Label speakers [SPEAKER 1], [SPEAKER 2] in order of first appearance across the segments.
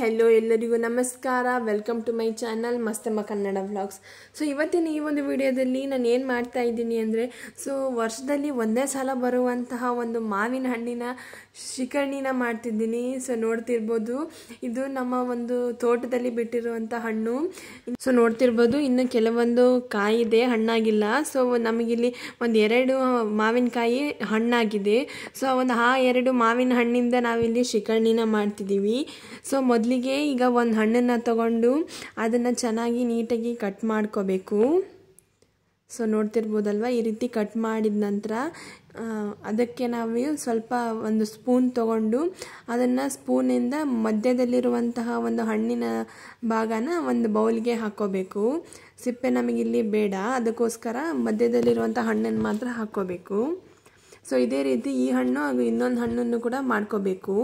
[SPEAKER 1] Hello ಎಲ್ಲರಿಗೂ ನಮಸ್ಕಾರ. Welcome to my channel Mastamma Kannada vlogs. So ಇವತ್ತಿನ ಈ ಒಂದು ವಿಡಿಯೋದಲ್ಲಿ ನಾನು ಏನು ಮಾಡ್ತಾ ಇದ್ದೀನಿ ಅಂದರೆ, ವರ್ಷದಲ್ಲಿ ಒಂದೇ ಸಲ ಬರುವಂತಹ ಒಂದು ಮಾವಿನ ಹಣ್ಣಿನ ಶಿಕರ್ಣಿನ ಮಾಡ್ತಿದ್ದೀನಿ. ಸೊ ನೋಡ್ತಿರ್ಬೋದು, ಇದು ನಮ್ಮ ಒಂದು ತೋಟದಲ್ಲಿ ಬಿಟ್ಟಿರುವಂಥ ಹಣ್ಣು. ಸೊ ನೋಡ್ತಿರ್ಬೋದು, ಇನ್ನು ಕೆಲವೊಂದು ಕಾಯಿ ಇದೆ, ಹಣ್ಣಾಗಿಲ್ಲ. ಸೊ ನಮಗಿಲ್ಲಿ ಎರಡು ಮಾವಿನಕಾಯಿ ಹಣ್ಣಾಗಿದೆ. ಸೊ ಎರಡು ಮಾವಿನ ಹಣ್ಣಿಂದ ನಾವಿಲ್ಲಿ ಶಿಕರ್ಣಿನ ಮಾಡ್ತಿದ್ದೀವಿ. ಸೊ ಮೊದಲಿಗೆ ಈಗ ಒಂದು ಹಣ್ಣನ್ನು ತಗೊಂಡು ಅದನ್ನು ಚೆನ್ನಾಗಿ ನೀಟಾಗಿ ಕಟ್ ಮಾಡ್ಕೋಬೇಕು. ಸೊ ನೋಡ್ತಿರ್ಬೋದಲ್ವ, ಈ ರೀತಿ ಕಟ್ ಮಾಡಿದ ನಂತರ ಅದಕ್ಕೆ ನಾವು ಸ್ವಲ್ಪ ಒಂದು ಸ್ಪೂನ್ ತಗೊಂಡು ಅದನ್ನು ಸ್ಪೂನಿಂದ ಮಧ್ಯದಲ್ಲಿರುವಂತಹ ಒಂದು ಹಣ್ಣಿನ ಭಾಗನ ಒಂದು ಬೌಲ್ಗೆ ಹಾಕ್ಕೋಬೇಕು. ಸಿಪ್ಪೆ ನಮಗಿಲ್ಲಿ ಬೇಡ, ಅದಕ್ಕೋಸ್ಕರ ಮಧ್ಯದಲ್ಲಿರುವಂಥ ಹಣ್ಣನ್ನು ಮಾತ್ರ ಹಾಕ್ಕೋಬೇಕು. ಸೊ ಇದೇ ರೀತಿ ಈ ಹಣ್ಣು ಹಾಗೂ ಇನ್ನೊಂದು ಹಣ್ಣನ್ನು ಕೂಡ ಮಾಡ್ಕೋಬೇಕು.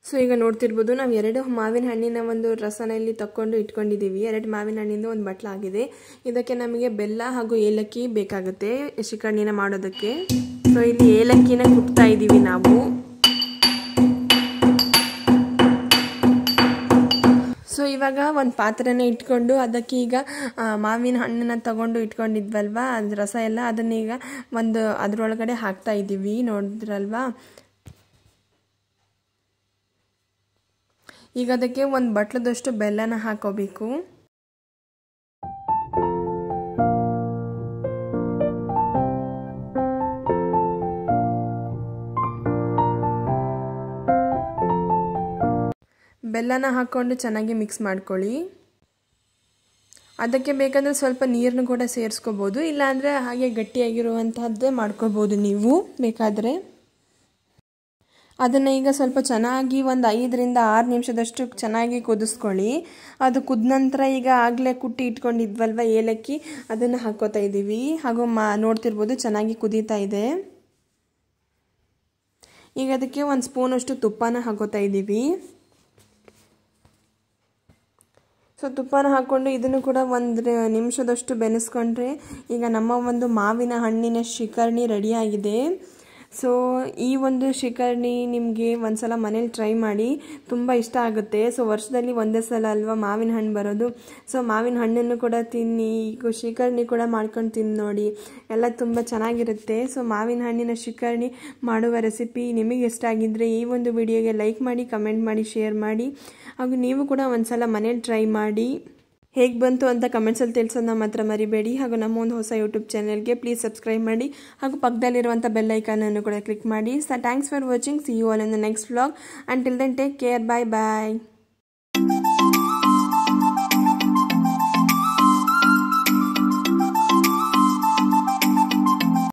[SPEAKER 1] ಸೊ ಈಗ ನೋಡ್ತಿರ್ಬೋದು, ನಾವು ಎರಡು ಮಾವಿನ ಹಣ್ಣಿನ ಒಂದು ರಸನ ಇಲ್ಲಿ ತಕೊಂಡು ಇಟ್ಕೊಂಡಿದ್ದೀವಿ. ಎರಡು ಮಾವಿನ ಹಣ್ಣಿಂದ ಒಂದು ಬಟ್ಲಾಗಿದೆ. ಇದಕ್ಕೆ ನಮಗೆ ಬೆಲ್ಲ ಹಾಗೂ ಏಲಕ್ಕಿ ಬೇಕಾಗುತ್ತೆ ಶಿಕರ್ಣಿನ ಮಾಡೋದಕ್ಕೆ. ಸೊ ಇಲ್ಲಿ ಏಲಕ್ಕಿನ ಕುಟ್ತಾ ಇದ್ದೀವಿ ನಾವು. ಸೊ ಇವಾಗ ಒಂದು ಪಾತ್ರೆನ ಇಟ್ಕೊಂಡು ಅದಕ್ಕೆ ಈಗ ಮಾವಿನ ಹಣ್ಣನ್ನು ತಗೊಂಡು ಇಟ್ಕೊಂಡಿದ್ವಲ್ವ, ಅದು ರಸ ಎಲ್ಲ, ಅದನ್ನೀಗ ಒಂದು ಅದರೊಳಗಡೆ ಹಾಕ್ತಾ ಇದ್ದೀವಿ. ನೋಡಿದ್ರಲ್ವಾ, ಈಗ ಅದಕ್ಕೆ ಒಂದು ಬಟ್ಲದಷ್ಟು ಬೆಲ್ಲನ ಹಾಕೋಬೇಕು. ಬೆಲ್ಲನ ಹಾಕ್ಕೊಂಡು ಚೆನ್ನಾಗಿ ಮಿಕ್ಸ್ ಮಾಡ್ಕೊಳ್ಳಿ. ಅದಕ್ಕೆ ಬೇಕಂದರೆ ಸ್ವಲ್ಪ ನೀರನ್ನು ಕೂಡ ಸೇರಿಸ್ಕೋಬೋದು, ಇಲ್ಲಾಂದರೆ ಹಾಗೆ ಗಟ್ಟಿಯಾಗಿರುವಂತಹದ್ದೇ ಮಾಡ್ಕೋಬೋದು ನೀವು ಬೇಕಾದರೆ. ಅದನ್ನು ಈಗ ಸ್ವಲ್ಪ ಚೆನ್ನಾಗಿ ಒಂದು 5 ರಿಂದ 6 ನಿಮಿಷದಷ್ಟು ಚೆನ್ನಾಗಿ ಕುದಿಸ್ಕೊಳ್ಳಿ. ಅದು ಕುದ ನಂತರ ಈಗ ಆಗಲೇ ಕುಟ್ಟಿ ಇಟ್ಕೊಂಡಿದ್ವಲ್ವ ಏಲಕ್ಕಿ, ಅದನ್ನು ಹಾಕ್ಕೋತಾ ಇದ್ದೀವಿ. ಹಾಗೂ ನೋಡ್ತಿರ್ಬೋದು, ಚೆನ್ನಾಗಿ ಕುದೀತಾ ಇದೆ. ಈಗ ಅದಕ್ಕೆ ಒಂದು ಸ್ಪೂನಷ್ಟು ತುಪ್ಪನ ಹಾಕೋತಾ ಇದ್ದೀವಿ. ಸೊ ತುಪ್ಪನ ಹಾಕ್ಕೊಂಡು ಇದನ್ನು ಕೂಡ 1 ನಿಮಿಷದಷ್ಟು ಬೆನೆಸ್ಕೊಂಡ್ರೆ ಈಗ ನಮ್ಮ ಒಂದು ಮಾವಿನ ಹಣ್ಣಿನ ಶಿಕರ್ಣಿ ರೆಡಿಯಾಗಿದೆ. ಸೊ ಈ ಒಂದು ಶಿಕರ್ಣಿ ನಿಮಗೆ ಒಂದ್ಸಲ ಮನೇಲಿ ಟ್ರೈ ಮಾಡಿ, ತುಂಬ ಇಷ್ಟ ಆಗುತ್ತೆ. ಸೊ ವರ್ಷದಲ್ಲಿ ಒಂದೇ ಸಲ ಅಲ್ವಾ ಮಾವಿನ ಹಣ್ಣು ಬರೋದು. ಸೊ ಮಾವಿನ ಹಣ್ಣನ್ನು ಕೂಡ ತಿನ್ನಿ, ಈಗ ಶಿಕರ್ಣಿ ಕೂಡ ಮಾಡ್ಕೊಂಡು ತಿಂದು ನೋಡಿ, ಎಲ್ಲ ತುಂಬ ಚೆನ್ನಾಗಿರುತ್ತೆ. ಸೊ ಮಾವಿನ ಹಣ್ಣಿನ ಶಿಕರ್ಣಿ ಮಾಡುವ ರೆಸಿಪಿ ನಿಮಗೆ ಇಷ್ಟ ಆಗಿದ್ದರೆ ಈ ಒಂದು ವಿಡಿಯೋಗೆ ಲೈಕ್ ಮಾಡಿ, ಕಮೆಂಟ್ ಮಾಡಿ, ಶೇರ್ ಮಾಡಿ. ಹಾಗೂ ನೀವು ಕೂಡ ಒಂದ್ಸಲ ಮನೇಲಿ ಟ್ರೈ ಮಾಡಿ ಹೇಗೆ ಬಂತು ಅಂತ ಕಮೆಂಟ್ಸಲ್ಲಿ ತಿಳಿಸೋದನ್ನ ಮಾತ್ರ ಮರಿಬೇಡಿ. ಹಾಗೂ ನಮ್ಮ ಒಂದು ಹೊಸ ಯೂಟ್ಯೂಬ್ ಚಾನಲ್ಗೆ ಪ್ಲೀಸ್ ಸಬ್ಸ್ಕ್ರೈಬ್ ಮಾಡಿ, ಹಾಗೂ ಪಕ್ಕದಲ್ಲಿರುವಂಥ ಬೆಲ್ ಐಕಾನನ್ನು ಕೂಡ ಕ್ಲಿಕ್ ಮಾಡಿ. So thanks for watching. See you all in the next vlog. Until then take care. Bye bye.